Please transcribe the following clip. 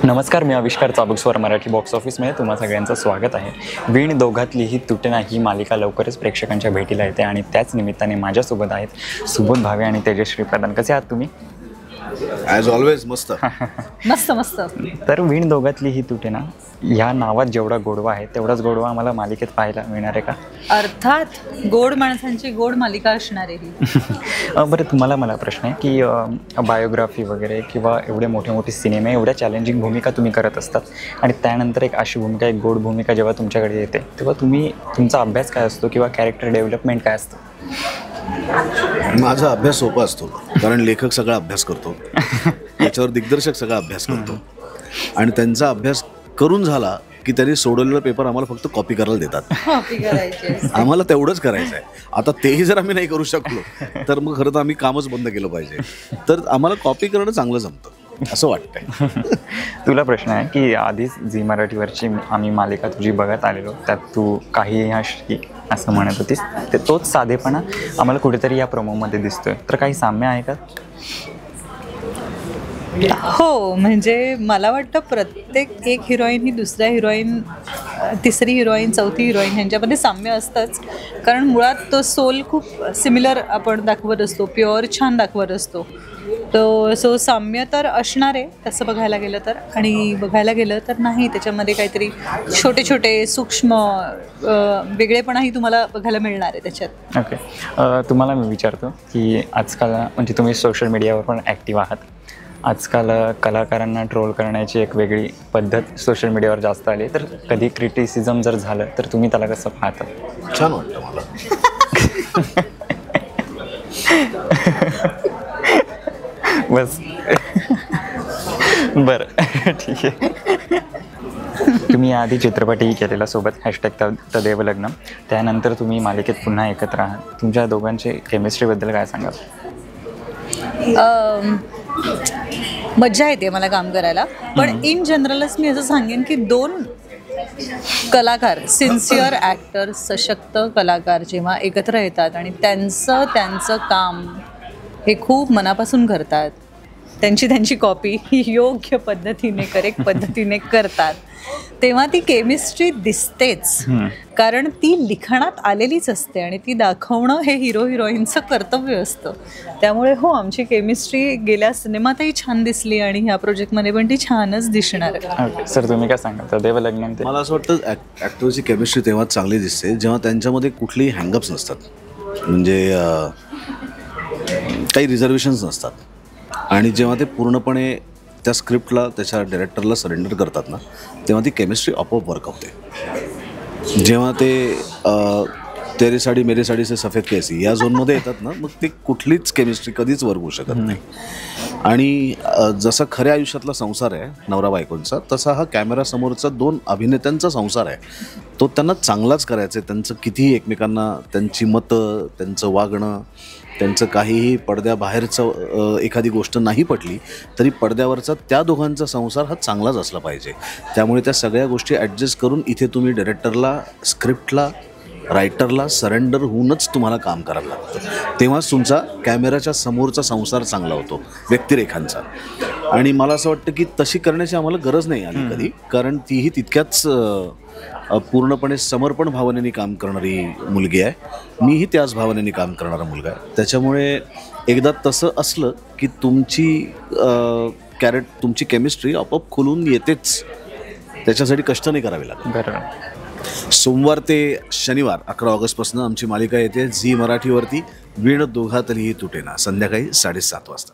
नमस्कार, मी आविष्कार चाबुकस्वर मराठी बॉक्स ऑफिसमध्ये तुम्हा सगळ्यांचं स्वागत आहे. वीण दोघातलीही तुटेना ही मालिका लवकरच प्रेक्षकांच्या भेटीला येते आणि त्याच निमित्ताने माझ्यासोबत आहेत सुबोध भावे आणि तेजश्री प्रधान. कसे आहात तुम्ही? ॲज ऑलवेज मस्त. मस्त. तर वीण दोघातलीही तुटेना ह्या नावात जेवढा गोडवा आहे तेवढाच गोडवा आम्हाला मालिकेत पाहायला मिळणार आहे का? अर्थात गोड माणसांची गोड मालिका असणार आहे ही. बरं, तुम्हाला मला प्रश्न आहे की बायोग्राफी वगैरे किंवा एवढे मोठे सिनेमे, एवढ्या चॅलेंजिंग भूमिका तुम्ही करत असतात आणि त्यानंतर एक अशी भूमिका, एक गोड भूमिका जेव्हा तुमच्याकडे येते तेव्हा तुमचा अभ्यास काय असतो किंवा कॅरेक्टर डेव्हलपमेंट काय असतं? माझा अभ्यास सोपा असतो, कारण लेखक सगळा अभ्यास करतो, त्याच्यावर दिग्दर्शक सगळा अभ्यास करतो आणि त्यांचा अभ्यास करून झाला की त्यांनी सोडवलेला पेपर आम्हाला फक्त कॉपी करायला देतात. आम्हाला तेवढंच करायचं आहे. आता तेही जर आम्ही नाही करू शकलो तर मग खरं तर आम्ही कामच बंद केलं पाहिजे. तर आम्हाला कॉपी करणं चांगलं जमतं असं वाटतंय. तुला प्रश्न आहे की आधीच झी मराठीवरची आम्ही मालिका तुझी बघत आलेलो, त्यात तू काही ह्या श्री असं म्हणत होतीस, ते तोच साधेपणा आम्हाला कुठेतरी या प्रोमोमध्ये दिसतोय. तर काही साम्य आहे का? हो, म्हणजे मला वाटतं प्रत्येक एक हिरोईन ही दुसऱ्या हिरोईन, तिसरी हिरोईन, चौथी हिरोईन ह्यांच्यामध्ये साम्य असतंच. कारण मुळात तो सोल खूप सिमिलर आपण दाखवत असतो, प्युअर छान दाखवत असतो. सो साम्य तर असणार आहे तसं बघायला गेलं तर. आणि बघायला गेलं तर नाही, त्याच्यामध्ये काहीतरी छोटे सूक्ष्म वेगळेपणाही तुम्हाला बघायला मिळणार आहे त्याच्यात. ओके, तुम्हाला मी विचारतो की आजकाल म्हणजे तुम्ही सोशल मीडियावर पण ॲक्टिव्ह आहात. आजकाल कलाकारांना ट्रोल करण्याची एक वेगळी पद्धत सोशल मीडियावर जास्त आली. तर कधी क्रिटिसिझम जर झालं तर तुम्ही त्याला कसं पाहता? छान वाटतं मला. बस. बरं, ठीक आहे. तुम्ही आधी चित्रपटही केलेला सोबत #तदेव लग्न, त्यानंतर तुम्ही मालिकेत पुन्हा एकत्र आहात. तुमच्या दोघांचे केमिस्ट्रीबद्दल काय सांगाल? मज्जा येते मला काम करायला. पण इन जनरलच मी असं सांगेन की दोन कलाकार, सिन्सिअर ॲक्टर, सशक्त कलाकार जेव्हा एकत्र येतात आणि त्यांचं काम हे खूप मनापासून करतात, त्यांची कॉपी योग्य पद्धतीने, करेक्ट पद्धतीने करतात, तेव्हा ती केमिस्ट्री दिसतेच. कारण ती लिखाणात आलेलीच असते आणि ती दाखवणं हे हिरो हिरोईनचं कर्तव्य असतं. त्यामुळे हो, आमची केमिस्ट्री गेल्या सिनेमातही छान दिसली आणि ह्या प्रोजेक्टमध्ये पण ती छानच दिसणार आहे. सर, तुम्ही काय सांगाल तदेव लग्न? मला असं वाटतं ॲक्टरची केमिस्ट्री तेव्हा चांगली दिसते जेव्हा त्यांच्यामध्ये कुठलीही हँगअप्स नसतात, म्हणजे काही रिझर्वेशन्स नसतात आणि जेव्हा ते पूर्णपणे त्या स्क्रिप्टला, त्याच्या डायरेक्टरला सरेंडर करतात ना, तेव्हा ती केमिस्ट्री आपोआप वर्क होते. जेव्हा ते तेरे साडी मेरे साडी से सफेद केसी या झोनमध्ये येतात ना, मग ती कुठलीच केमिस्ट्री कधीच वर्क होऊ शकत नाही. आणि जसा खऱ्या आयुष्यातला संसार आहे नवरा बायकोंचा, तसा हा कॅमेरासमोरचा दोन अभिनेत्यांचा संसार आहे. तो त्यांना चांगलाच करायचा आहे. त्यांचं कितीही एकमेकांना, त्यांची मतं, त्यांचं वागणं, त्यांचं काहीही पडद्याबाहेरचं एखादी गोष्ट नाही पटली तरी पडद्यावरचा त्या दोघांचा संसार हा चांगलाच असला पाहिजे. त्यामुळे त्या सगळ्या गोष्टी ॲडजस्ट करून इथे तुम्ही डायरेक्टरला, स्क्रिप्टला, रायटरला सरेंडर होऊनच तुम्हाला काम करायला लागतं. तेव्हाच तुमचा कॅमेराच्या समोरचा संसार चांगला होतो, व्यक्तिरेखांचा. आणि मला असं वाटतं की तशी करण्याची आम्हाला गरज नाही आली कधी, कारण तीही तितक्याच पूर्णपणे समर्पण भावनेने काम करणारी मुलगी आहे. मीही त्याच भावनेने काम करणारा मुलगा आहे. त्याच्यामुळे एकदा तसं असलं की तुमची केमिस्ट्री आपोआप खुलून येतेच. त्याच्यासाठी कष्ट नाही करावे लागत. बरोबर. सोमवार ते शनिवार 11 ऑगस्टपासून आमची मालिका येते झी मराठीवरती. वीण दोघातलीही तुटेना, संध्याकाळी 7:30 वाजता.